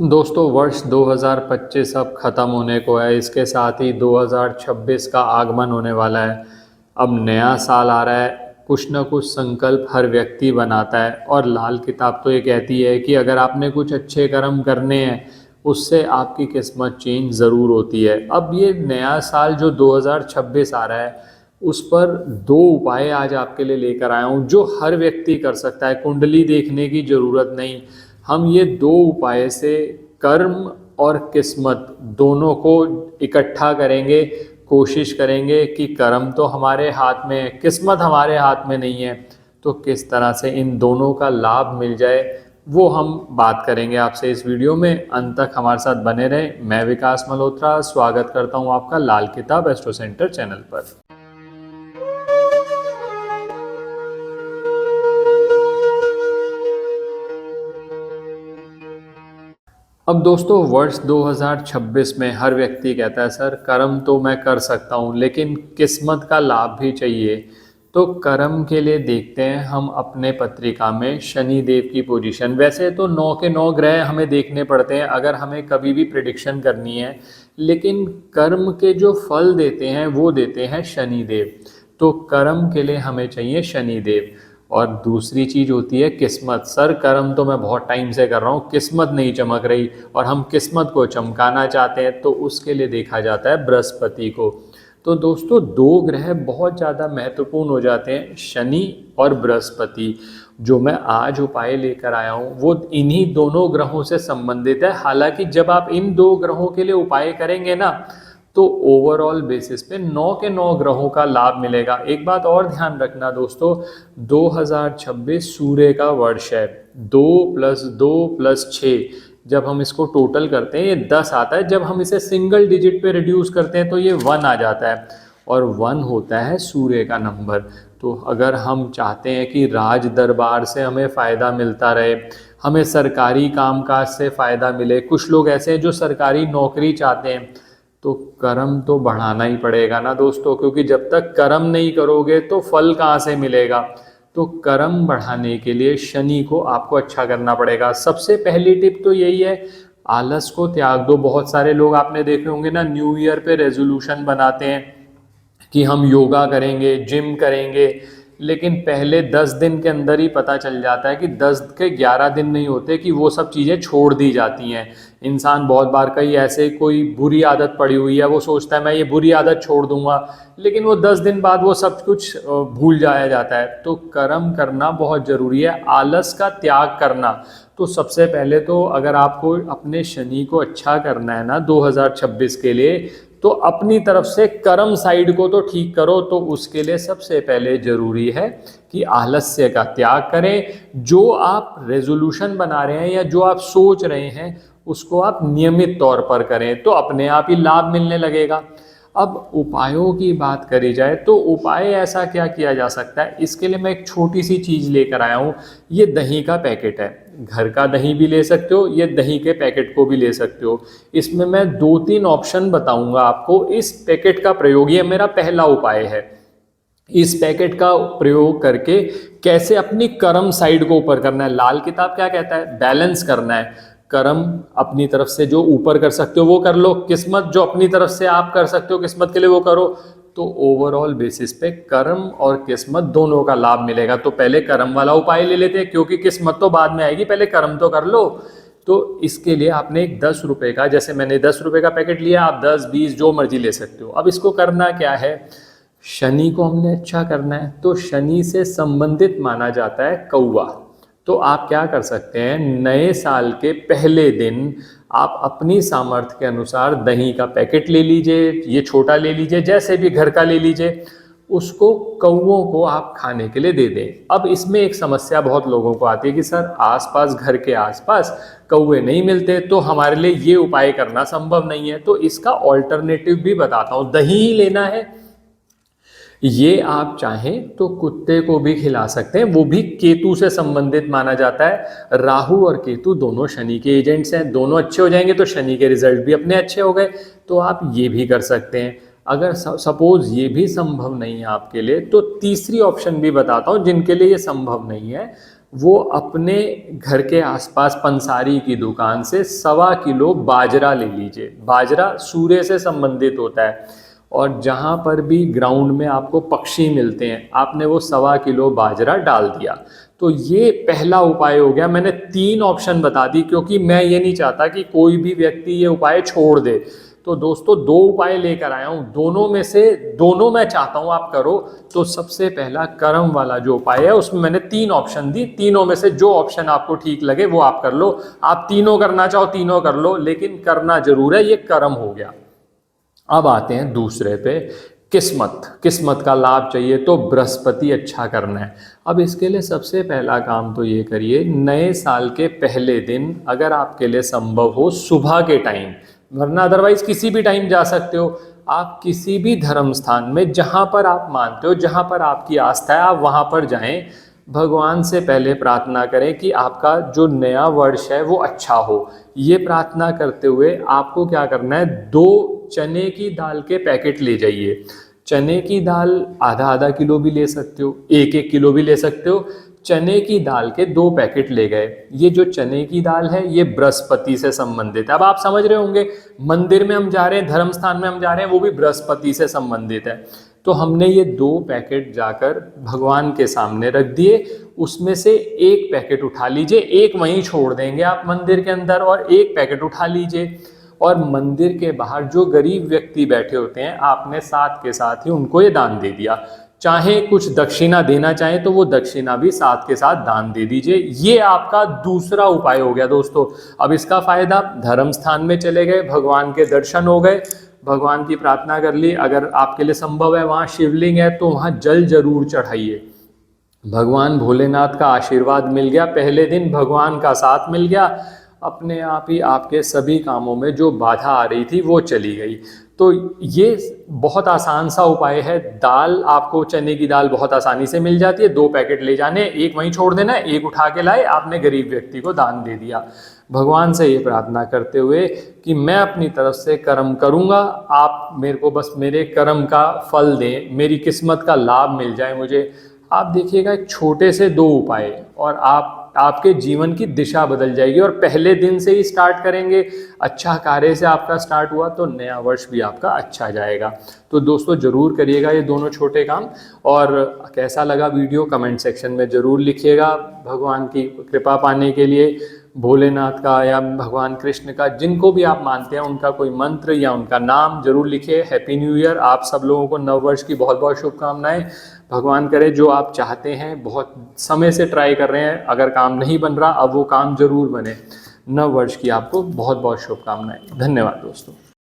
दोस्तों वर्ष 2025 अब ख़त्म होने को है। इसके साथ ही 2026 का आगमन होने वाला है। अब नया साल आ रहा है। कुछ न कुछ संकल्प हर व्यक्ति बनाता है और लाल किताब तो ये कहती है कि अगर आपने कुछ अच्छे कर्म करने हैं उससे आपकी किस्मत चेंज ज़रूर होती है। अब ये नया साल जो 2026 आ रहा है उस पर दो उपाय आज आपके लिए लेकर आया हूँ जो हर व्यक्ति कर सकता है। कुंडली देखने की ज़रूरत नहीं। हम ये दो उपाय से कर्म और किस्मत दोनों को इकट्ठा करेंगे। कोशिश करेंगे कि कर्म तो हमारे हाथ में है, किस्मत हमारे हाथ में नहीं है, तो किस तरह से इन दोनों का लाभ मिल जाए वो हम बात करेंगे आपसे इस वीडियो में। अंत तक हमारे साथ बने रहें। मैं विकास मल्होत्रा स्वागत करता हूं आपका लाल किताब एस्ट्रो सेंटर चैनल पर। अब दोस्तों वर्ष 2026 में हर व्यक्ति कहता है सर कर्म तो मैं कर सकता हूँ लेकिन किस्मत का लाभ भी चाहिए। तो कर्म के लिए देखते हैं हम अपने पत्रिका में शनि देव की पोजीशन। वैसे तो 9 के 9 ग्रह हमें देखने पड़ते हैं अगर हमें कभी भी प्रिडिक्शन करनी है, लेकिन कर्म के जो फल देते हैं वो देते हैं शनि देव। तो कर्म के लिए हमें चाहिए शनि देव। और दूसरी चीज़ होती है किस्मत। सर कर्म तो मैं बहुत टाइम से कर रहा हूँ, किस्मत नहीं चमक रही और हम किस्मत को चमकाना चाहते हैं, तो उसके लिए देखा जाता है बृहस्पति को। तो दोस्तों दो ग्रह बहुत ज़्यादा महत्वपूर्ण हो जाते हैं, शनि और बृहस्पति। जो मैं आज उपाय लेकर आया हूँ वो इन्हीं दोनों ग्रहों से संबंधित है। हालांकि जब आप इन दो ग्रहों के लिए उपाय करेंगे ना तो ओवरऑल बेसिस पे 9 के 9 ग्रहों का लाभ मिलेगा। एक बात और ध्यान रखना दोस्तों, 2026 सूर्य का वर्ष है। 2 + 2 + 6 जब हम इसको टोटल करते हैं ये 10 आता है। जब हम इसे सिंगल डिजिट पे रिड्यूस करते हैं तो ये 1 आ जाता है और 1 होता है सूर्य का नंबर। तो अगर हम चाहते हैं कि राज दरबार से हमें फ़ायदा मिलता रहे, हमें सरकारी कामकाज से फ़ायदा मिले, कुछ लोग ऐसे हैं जो सरकारी नौकरी चाहते हैं, तो कर्म तो बढ़ाना ही पड़ेगा ना दोस्तों, क्योंकि जब तक कर्म नहीं करोगे तो फल कहाँ से मिलेगा। तो कर्म बढ़ाने के लिए शनि को आपको अच्छा करना पड़ेगा। सबसे पहली टिप तो यही है, आलस को त्याग दो। बहुत सारे लोग आपने देखे होंगे ना, न्यू ईयर पे रेजोल्यूशन बनाते हैं कि हम योगा करेंगे, जिम करेंगे, लेकिन पहले 10 दिन के अंदर ही पता चल जाता है कि 10 के 11 दिन नहीं होते कि वो सब चीज़ें छोड़ दी जाती हैं। इंसान बहुत बार कहीं ऐसे कोई बुरी आदत पड़ी हुई है, वो सोचता है मैं ये बुरी आदत छोड़ दूंगा, लेकिन वो 10 दिन बाद वो सब कुछ भूल जाया जाता है। तो कर्म करना बहुत ज़रूरी है, आलस का त्याग करना। तो सबसे पहले तो अगर आपको अपने शनि को अच्छा करना है ना 2026 के लिए, तो अपनी तरफ से कर्म साइड को तो ठीक करो। तो उसके लिए सबसे पहले ज़रूरी है कि आलस्य का त्याग करें। जो आप रेजोल्यूशन बना रहे हैं या जो आप सोच रहे हैं उसको आप नियमित तौर पर करें, तो अपने आप ही लाभ मिलने लगेगा। अब उपायों की बात करी जाए तो उपाय ऐसा क्या किया जा सकता है, इसके लिए मैं एक छोटी सी चीज़ लेकर आया हूँ। ये दही का पैकेट है। घर का दही भी ले सकते हो, ये दही के पैकेट को भी ले सकते हो। इसमें मैं 2-3 ऑप्शन बताऊंगा आपको। इस पैकेट का प्रयोग, ये मेरा पहला उपाय है, इस पैकेट का प्रयोग करके कैसे अपनी कर्म साइड को ऊपर करना है। लाल किताब क्या कहता है, बैलेंस करना है। कर्म अपनी तरफ से जो ऊपर कर सकते हो वो कर लो, किस्मत जो अपनी तरफ से आप कर सकते हो किस्मत के लिए वो करो। तो ओवरऑल बेसिस पे कर्म और किस्मत दोनों का लाभ मिलेगा। तो पहले कर्म वाला उपाय ले लेते हैं, क्योंकि किस्मत तो बाद में आएगी, पहले कर्म तो कर लो। तो इसके लिए आपने एक 10 रुपये का, जैसे मैंने 10 रुपये का पैकेट लिया, आप 10, 20 जो मर्जी ले सकते हो। अब इसको करना क्या है, शनि को हमने अच्छा करना है, तो शनि से संबंधित माना जाता है कौवा। तो आप क्या कर सकते हैं, नए साल के पहले दिन आप अपनी सामर्थ्य के अनुसार दही का पैकेट ले लीजिए, ये छोटा ले लीजिए, जैसे भी घर का ले लीजिए, उसको कौवों को आप खाने के लिए दे दें। अब इसमें एक समस्या बहुत लोगों को आती है कि सर आसपास, घर के आसपास कौवे नहीं मिलते, तो हमारे लिए ये उपाय करना संभव नहीं है। तो इसका ऑल्टरनेटिव भी बताता हूँ। दही ही लेना है, ये आप चाहें तो कुत्ते को भी खिला सकते हैं, वो भी केतु से संबंधित माना जाता है। राहु और केतु दोनों शनि के एजेंट्स हैं, दोनों अच्छे हो जाएंगे तो शनि के रिजल्ट भी अपने अच्छे हो गए। तो आप ये भी कर सकते हैं। अगर सपोज ये भी संभव नहीं है आपके लिए, तो तीसरी ऑप्शन भी बताता हूँ जिनके लिए ये संभव नहीं है। वो अपने घर के आसपास पंसारी की दुकान से 1.25 किलो बाजरा ले लीजिए। बाजरा सूर्य से संबंधित होता है, और जहाँ पर भी ग्राउंड में आपको पक्षी मिलते हैं, आपने वो 1.25 किलो बाजरा डाल दिया। तो ये पहला उपाय हो गया। मैंने 3 ऑप्शन बता दी क्योंकि मैं ये नहीं चाहता कि कोई भी व्यक्ति ये उपाय छोड़ दे। तो दोस्तों 2 उपाय लेकर आया हूँ, दोनों में से दोनों मैं चाहता हूँ आप करो। तो सबसे पहला कर्म वाला जो उपाय है उसमें मैंने 3 ऑप्शन दी, तीनों में से जो ऑप्शन आपको ठीक लगे वो आप कर लो। आप तीनों करना चाहो तीनों कर लो, लेकिन करना जरूर है, ये कर्म हो गया। अब आते हैं दूसरे पे, किस्मत का लाभ चाहिए तो बृहस्पति अच्छा करना है। अब इसके लिए सबसे पहला काम तो ये करिए, नए साल के पहले दिन अगर आपके लिए संभव हो सुबह के टाइम, वरना अदरवाइज किसी भी टाइम जा सकते हो, आप किसी भी धर्म स्थान में जहाँ पर आप मानते हो, जहाँ पर आपकी आस्था है, आप वहाँ पर जाएं। भगवान से पहले प्रार्थना करें कि आपका जो नया वर्ष है वो अच्छा हो। ये प्रार्थना करते हुए आपको क्या करना है, 2 चने की दाल के पैकेट ले जाइए। चने की दाल आधा किलो भी ले सकते हो, 1 किलो भी ले सकते हो। चने की दाल के 2 पैकेट ले गए। ये जो चने की दाल है ये बृहस्पति से संबंधित है। अब आप समझ रहे होंगे, मंदिर में हम जा रहे हैं, धर्म स्थान में हम जा रहे हैं, वो भी बृहस्पति से संबंधित है। तो हमने ये 2 पैकेट जाकर भगवान के सामने रख दिए। उसमें से 1 पैकेट उठा लीजिए, 1 वहीं छोड़ देंगे आप मंदिर के अंदर, और 1 पैकेट उठा लीजिए। और मंदिर के बाहर जो गरीब व्यक्ति बैठे होते हैं, आपने साथ के साथ ही उनको ये दान दे दिया। चाहे कुछ दक्षिणा देना चाहें तो वो दक्षिणा भी साथ के साथ दान दे दीजिए। ये आपका दूसरा उपाय हो गया दोस्तों। अब इसका फायदा, धर्म स्थान में चले गए, भगवान के दर्शन हो गए, भगवान की प्रार्थना कर ली। अगर आपके लिए संभव है वहाँ शिवलिंग है तो वहाँ जल जरूर चढ़ाइए। भगवान भोलेनाथ का आशीर्वाद मिल गया, पहले दिन भगवान का साथ मिल गया, अपने आप ही आपके सभी कामों में जो बाधा आ रही थी वो चली गई। तो ये बहुत आसान सा उपाय है। दाल, आपको चने की दाल बहुत आसानी से मिल जाती है, 2 पैकेट ले जाने, 1 वहीं छोड़ देना, 1 उठा के लाए, आपने गरीब व्यक्ति को दान दे दिया। भगवान से ये प्रार्थना करते हुए कि मैं अपनी तरफ से कर्म करूँगा, आप मेरे को बस मेरे कर्म का फल दें, मेरी किस्मत का लाभ मिल जाए मुझे। आप देखिएगा, एक छोटे से 2 उपाय और आपके जीवन की दिशा बदल जाएगी। और पहले दिन से ही स्टार्ट करेंगे, अच्छा कार्य से आपका स्टार्ट हुआ तो नया वर्ष भी आपका अच्छा जाएगा। तो दोस्तों ज़रूर करिएगा ये दोनों छोटे काम। और कैसा लगा वीडियो कमेंट सेक्शन में ज़रूर लिखिएगा। भगवान की कृपा पाने के लिए भोलेनाथ का या भगवान कृष्ण का, जिनको भी आप मानते हैं, उनका कोई मंत्र या उनका नाम जरूर लिखिए। Happy new year. आप सब लोगों को नव वर्ष की बहुत बहुत शुभकामनाएं। भगवान करे जो आप चाहते हैं, बहुत समय से ट्राई कर रहे हैं, अगर काम नहीं बन रहा अब वो काम जरूर बने। नव वर्ष की आपको बहुत बहुत शुभकामनाएं। धन्यवाद दोस्तों।